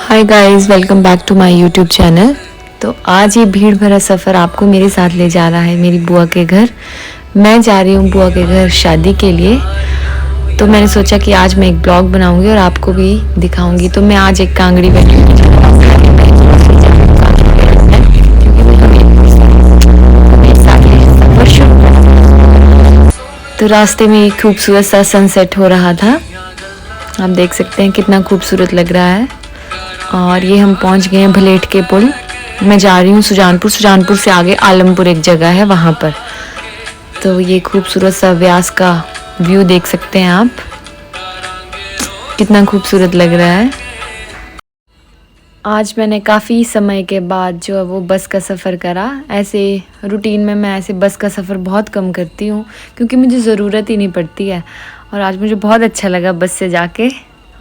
Hi guys, welcome back to my YouTube channel. तो आज ये भीड़ भरा सफ़र आपको मेरे साथ ले जा रहा है मेरी बुआ के घर। मैं जा रही हूँ बुआ के घर शादी के लिए। तो मैंने सोचा कि आज मैं एक ब्लॉग बनाऊंगी और आपको भी दिखाऊंगी। तो मैं आज एक कांगड़ी वैली में जा रहा हूँ क्योंकि वो हमें साथ ही सफ़र शुरू करा। तो रास्ते में एक खूबसूरत सा सनसेट हो रहा था। आप देख सकते हैं कितना खूबसूरत लग रहा है। और ये हम पहुंच गए हैं भलेट के पुल। मैं जा रही हूँ सुजानपुर से आगे आलमपुर एक जगह है वहाँ पर। तो ये खूबसूरत सा व्यास का व्यू देख सकते हैं आप, कितना खूबसूरत लग रहा है। आज मैंने काफ़ी समय के बाद जो है वो बस का सफ़र करा। ऐसे रूटीन में मैं ऐसे बस का सफ़र बहुत कम करती हूँ क्योंकि मुझे ज़रूरत ही नहीं पड़ती है। और आज मुझे बहुत अच्छा लगा बस से जाके।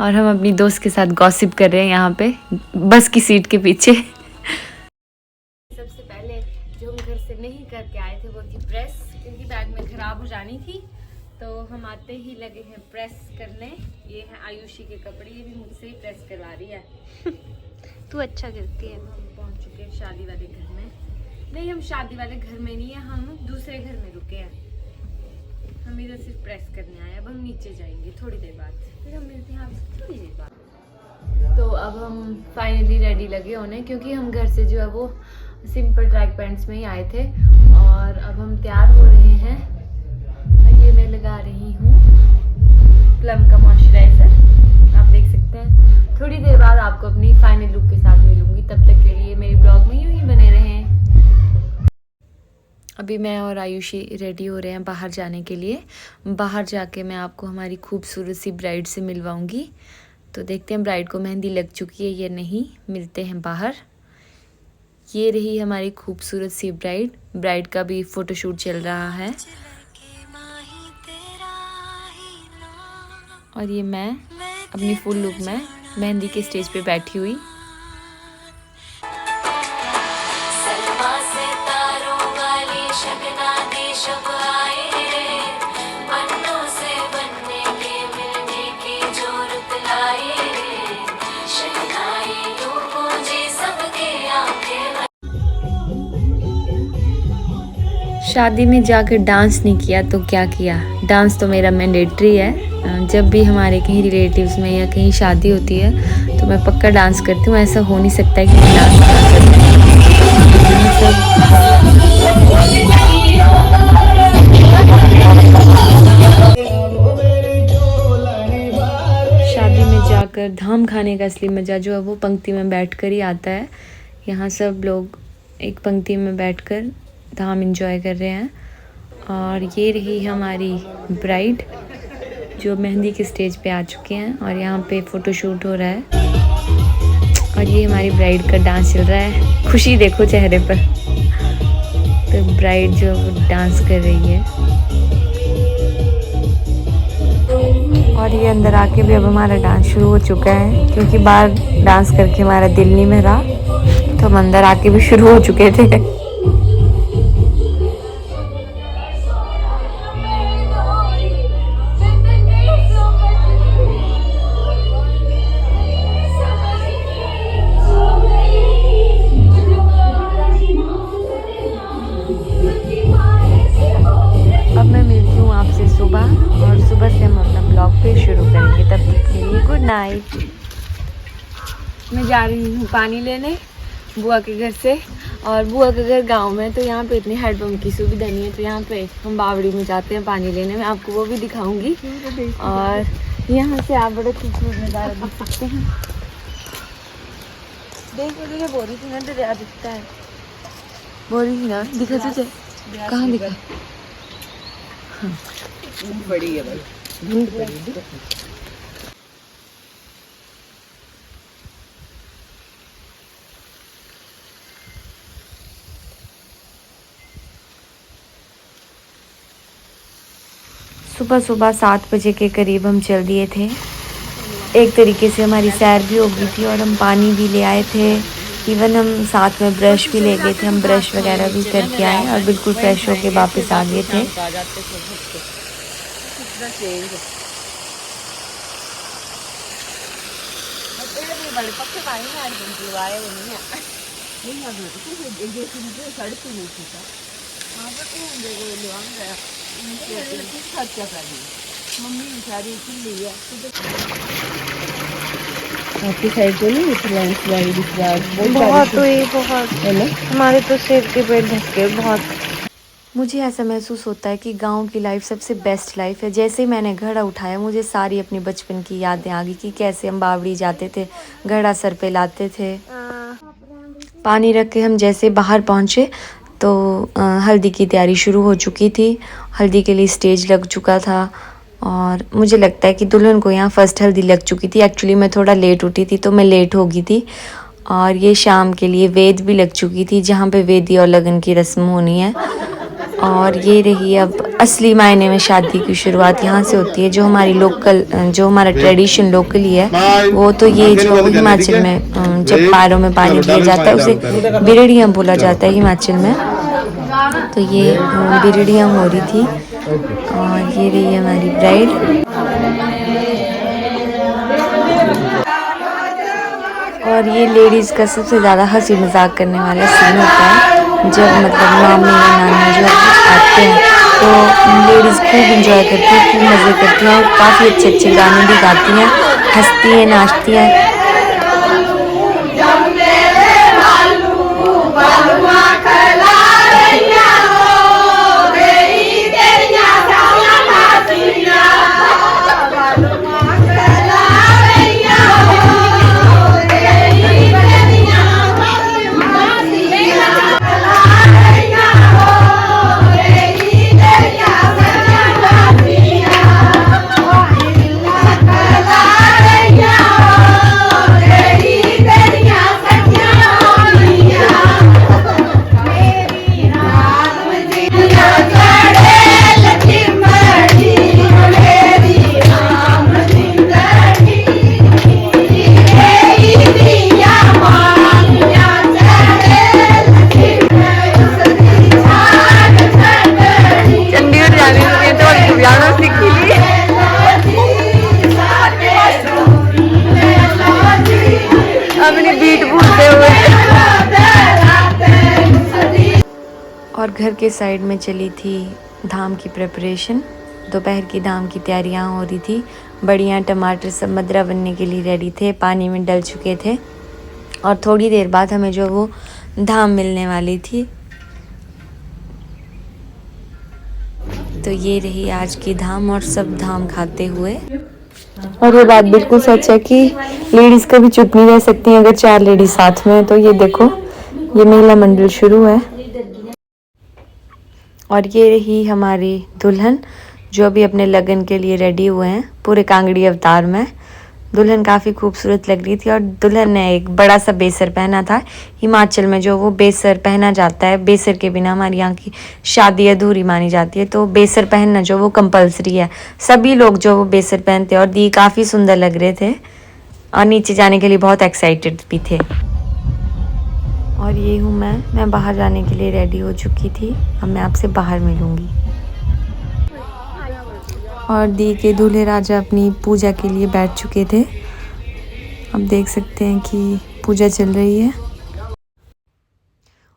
और हम अपनी दोस्त के साथ गॉसिप कर रहे हैं यहाँ पे बस की सीट के पीछे। सबसे पहले जो हम घर से नहीं करके आए थे वो थी प्रेस, क्योंकि बैग में ख़राब हो जानी थी। तो हम आते ही लगे हैं प्रेस करने। ये है आयुषी के कपड़े, ये भी मुझसे ही प्रेस करवा रही है। तू अच्छा करती है। हम पहुंच चुके हैं शादी वाले घर में। नहीं, हम शादी वाले घर में नहीं है, हम दूसरे घर में रुके हैं। हम इधर सिर्फ प्रेस करने आए। अब हम नीचे जाएंगे थोड़ी देर बाद, फिर हम मिलते हैं आपसे थोड़ी देर बाद। तो अब हम फाइनली रेडी लगे होने, क्योंकि हम घर से जो है वो सिंपल ट्रैक पैंट्स में ही आए थे। और अब हम तैयार हो रहे हैं। ये मैं लगा रही हूँ प्लम का मॉइस्चराइजर, आप देख सकते हैं। थोड़ी देर बाद आपको अपनी फाइनल लुक के साथ मिलूंगी। तब तक के लिए मेरे ब्लॉग में यूं ही बने रहें। अभी मैं और आयुषी रेडी हो रहे हैं बाहर जाने के लिए। बाहर जाके मैं आपको हमारी खूबसूरत सी ब्राइड से मिलवाऊंगी। तो देखते हैं ब्राइड को मेहंदी लग चुकी है या नहीं। मिलते हैं बाहर। ये रही हमारी खूबसूरत सी ब्राइड। ब्राइड का भी फ़ोटोशूट चल रहा है। और ये मैं अपनी फुल लुक में मेहंदी के स्टेज पे बैठी हुई। शादी में जाकर डांस नहीं किया तो क्या किया। डांस तो मेरा मैंडेटरी है। जब भी हमारे कहीं रिलेटिव्स में या कहीं शादी होती है तो मैं पक्का डांस करती हूँ। ऐसा हो नहीं सकता है कि मैं डांस ना करूँ। शादी में जाकर धाम खाने का असली मज़ा जो है वो पंक्ति में बैठकर ही आता है। यहाँ सब लोग एक पंक्ति में बैठकर धाम एंजॉय कर रहे हैं। और ये रही हमारी ब्राइड जो मेहंदी के स्टेज पे आ चुके हैं और यहाँ पे फ़ोटोशूट हो रहा है। और ये हमारी ब्राइड का डांस चल रहा है। खुशी देखो चेहरे पर। तो ब्राइड जो डांस कर रही है। और ये अंदर आके भी अब हमारा डांस शुरू हो चुका है, क्योंकि बाहर डांस करके हमारा दिल नहीं भरा तो हम अंदर आके भी शुरू हो चुके थे। अब मैं मिलती हूँ आपसे सुबह, और सुबह से हम अपना ब्लॉग फिर शुरू करेंगे। तब तक के लिए गुड नाइट। मैं जा रही हूँ पानी लेने बुआ के घर से। और बुआ के घर गांव में, तो यहाँ पे इतनी हैंडपम्प की सुविधा नहीं है। तो यहाँ पे हम बावड़ी में जाते हैं पानी लेने। मैं आपको वो भी दिखाऊंगी। और यहाँ से आप बड़े खूबसूरत नज़ारा देख सकते हैं। देखो तुझे बोरी थी ना, दरिया दिखता है। बोरी थी ना, दिखा तुझे? कहाँ दिखा? बड़ी है भाई, धूप बड़ी है। सुबह सुबह 7 बजे के करीब हम चल दिए थे। एक तरीके से हमारी सैर भी हो गई थी और हम पानी भी ले आए थे। इवन हम साथ में ब्रश भी ले गए थे। हम ब्रश वगैरह भी करके आए और बिल्कुल फ्रेश होके वापस आ गए थे। बड़े पक्के पानी में 8 घंटे लगाए वो नहीं है नहीं ना तो ये जो सड़क पे नहीं था वहाँ पर तो हम देखो लोग गया कुछ खर्चा कर रही मम्मी बेचारी चिल्ली है आपकी साइड पे नहीं इस लैंडस्लाइड इस बार बहुत हुई, बहुत है ना। हमारे तो सिर के पेट धक्के बहुत। मुझे ऐसा महसूस होता है कि गांव की लाइफ सबसे बेस्ट लाइफ है। जैसे ही मैंने घड़ा उठाया मुझे सारी अपनी बचपन की यादें आ गई कि कैसे हम बावड़ी जाते थे, घड़ा सर पे लाते थे। पानी रख के हम जैसे बाहर पहुंचे तो हल्दी की तैयारी शुरू हो चुकी थी। हल्दी के लिए स्टेज लग चुका था और मुझे लगता है कि दुल्हन को यहाँ फर्स्ट हल्दी लग चुकी थी। एक्चुअली मैं थोड़ा लेट उठी थी तो मैं लेट हो गई थी। और ये शाम के लिए वेद भी लग चुकी थी जहाँ पे वेदी और लगन की रस्म होनी है। और ये रही अब असली मायने में शादी की शुरुआत यहाँ से होती है। जो हमारी लोकल, जो हमारा ट्रेडिशन लोकली है वो तो ये जो हिमाचल में जब पैरों में पानी दिया जाता है उसे बिरड़ियाँ बोला जाता है हिमाचल में। तो ये बिरड़ियाँ हो रही थी और ये रही हमारी ब्राइड। और ये लेडीज़ का सबसे ज़्यादा हंसी मजाक करने वाला सीन होता है जब मतलब मामी या नानी जो आते हैं तो लेडीज़ खूब इंजॉय करती हैं, खूब मज़े करती हैं और काफ़ी अच्छे अच्छे गाने भी गाती हैं, हंसती हैं, नाचती हैं। और घर के साइड में चली थी धाम की प्रिपरेशन। दोपहर की धाम की तैयारियां हो रही थी। बड़ियाँ, टमाटर सब मदरा बनने के लिए रेडी थे, पानी में डल चुके थे और थोड़ी देर बाद हमें जो वो धाम मिलने वाली थी। तो ये रही आज की धाम और सब धाम खाते हुए। और ये बात बिल्कुल सच है कि लेडीज़ कभी चुप नहीं रह सकती अगर 4 लेडीज साथ में। तो ये देखो ये महिला मंडल शुरू है। और ये रही हमारी दुल्हन जो भी अपने लगन के लिए रेडी हुए हैं पूरे कांगड़ी अवतार में। दुल्हन काफ़ी खूबसूरत लग रही थी और दुल्हन ने एक बड़ा सा बेसर पहना था। हिमाचल में जो वो बेसर पहना जाता है, बेसर के बिना हमारे यहाँ की शादी अधूरी मानी जाती है। तो बेसर पहनना जो वो कंपलसरी है। सभी लोग जो वो बेसर पहनते और दी काफ़ी सुंदर लग रहे थे और नीचे जाने के लिए बहुत एक्साइटेड भी थे। और ये हूँ मैं बाहर जाने के लिए रेडी हो चुकी थी। अब मैं आपसे बाहर मिलूँगी। और दी के दूल्हे राजा अपनी पूजा के लिए बैठ चुके थे। अब देख सकते हैं कि पूजा चल रही है।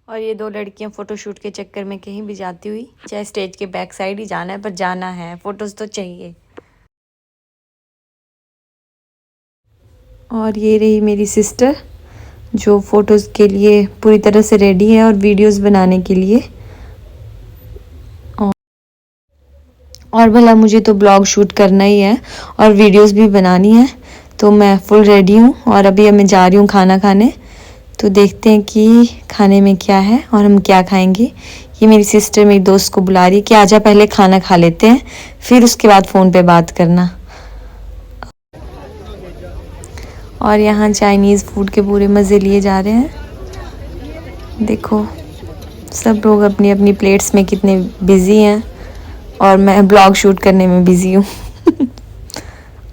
और ये 2 लड़कियां फ़ोटोशूट के चक्कर में कहीं भी जाती हुई, चाहे स्टेज के बैक साइड ही जाना है पर जाना है, फ़ोटोज़ तो चाहिए। और ये रही मेरी सिस्टर जो फ़ोटोज़ के लिए पूरी तरह से रेडी है और वीडियोस बनाने के लिए। और भला मुझे तो ब्लॉग शूट करना ही है और वीडियोस भी बनानी है। तो मैं फुल रेडी हूँ और अभी मैं जा रही हूँ खाना खाने। तो देखते हैं कि खाने में क्या है और हम क्या खाएंगे। ये मेरी सिस्टर मेरी दोस्त को बुला रही है कि आजा पहले खाना खा लेते हैं फिर उसके बाद फ़ोन पे बात करना। और यहाँ चाइनीज़ फूड के पूरे मज़े लिए जा रहे हैं। देखो सब लोग अपनी अपनी प्लेट्स में कितने बिज़ी हैं और मैं ब्लॉग शूट करने में बिज़ी हूँ।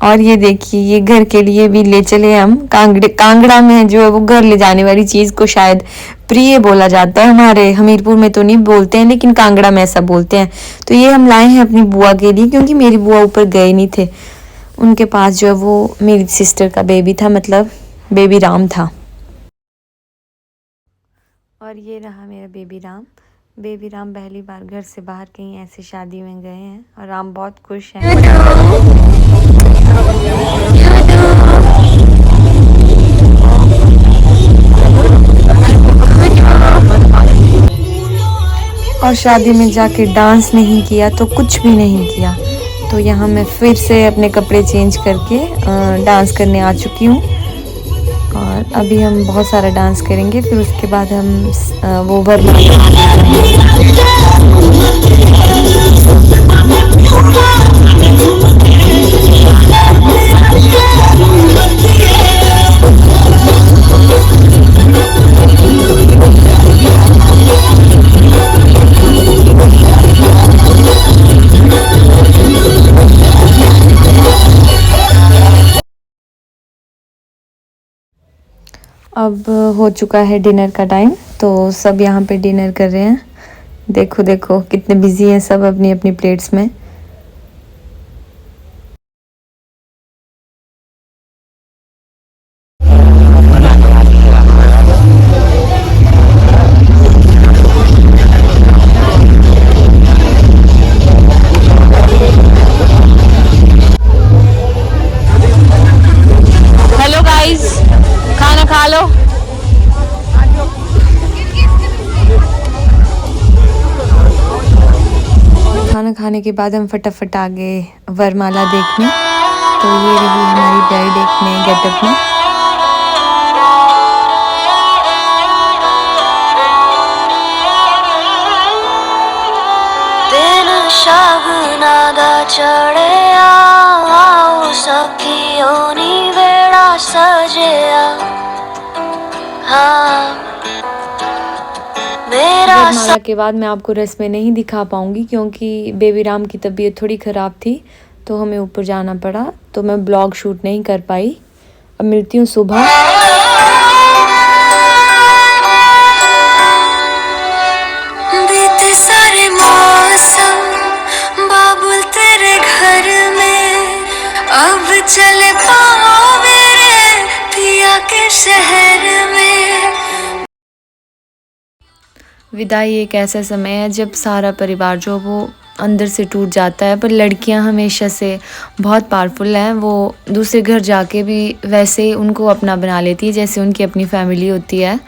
और ये देखिए ये घर के लिए भी ले चले हम। कांगड़ा में जो है वो घर ले जाने वाली चीज़ को शायद प्रिय बोला जाता है। हमारे हमीरपुर में तो नहीं बोलते हैं लेकिन कांगड़ा में ऐसा बोलते हैं। तो ये हम लाए हैं अपनी बुआ के लिए क्योंकि मेरी बुआ ऊपर गए नहीं थे। उनके पास जो है वो मेरी सिस्टर का बेबी था, मतलब बेबी राम था। और ये रहा मेरा बेबी राम। बेबी राम पहली बार घर से बाहर कहीं ऐसे शादी में गए हैं और राम बहुत खुश हैं। और शादी में जाके डांस नहीं किया तो कुछ भी नहीं किया। तो यहाँ मैं फिर से अपने कपड़े चेंज करके डांस करने आ चुकी हूँ। और अभी हम बहुत सारा डांस करेंगे, फिर उसके बाद हम वो अब हो चुका है डिनर का टाइम, तो सब यहाँ पे डिनर कर रहे हैं। देखो देखो कितने बिजी हैं सब अपनी अपनी प्लेट्स में। हेलो गाइस, खाना खा लो। खाना खाने के बाद हम फटाफट आ गए वरमाला देखने। तो ये रही हमारी ब्राइड एक नए गेटअप में। दिन शागनादा चढ़े आओ सखियों नी वेड़ा सजया। हाँ वरमाला के बाद मैं आपको रस्में नहीं दिखा पाऊंगी क्योंकि बेबी राम की तबीयत थोड़ी ख़राब थी, तो हमें ऊपर जाना पड़ा, तो मैं ब्लॉग शूट नहीं कर पाई। अब मिलती हूँ सुबह। बीते सारे मौसम बाबुल तेरे घर में, अब चले पाओ मेरे पिया के शहर में। विदाई एक ऐसा समय है जब सारा परिवार जो वो अंदर से टूट जाता है, पर लड़कियां हमेशा से बहुत पावरफुल हैं। वो दूसरे घर जाके भी वैसे ही उनको अपना बना लेती है जैसे उनकी अपनी फैमिली होती है।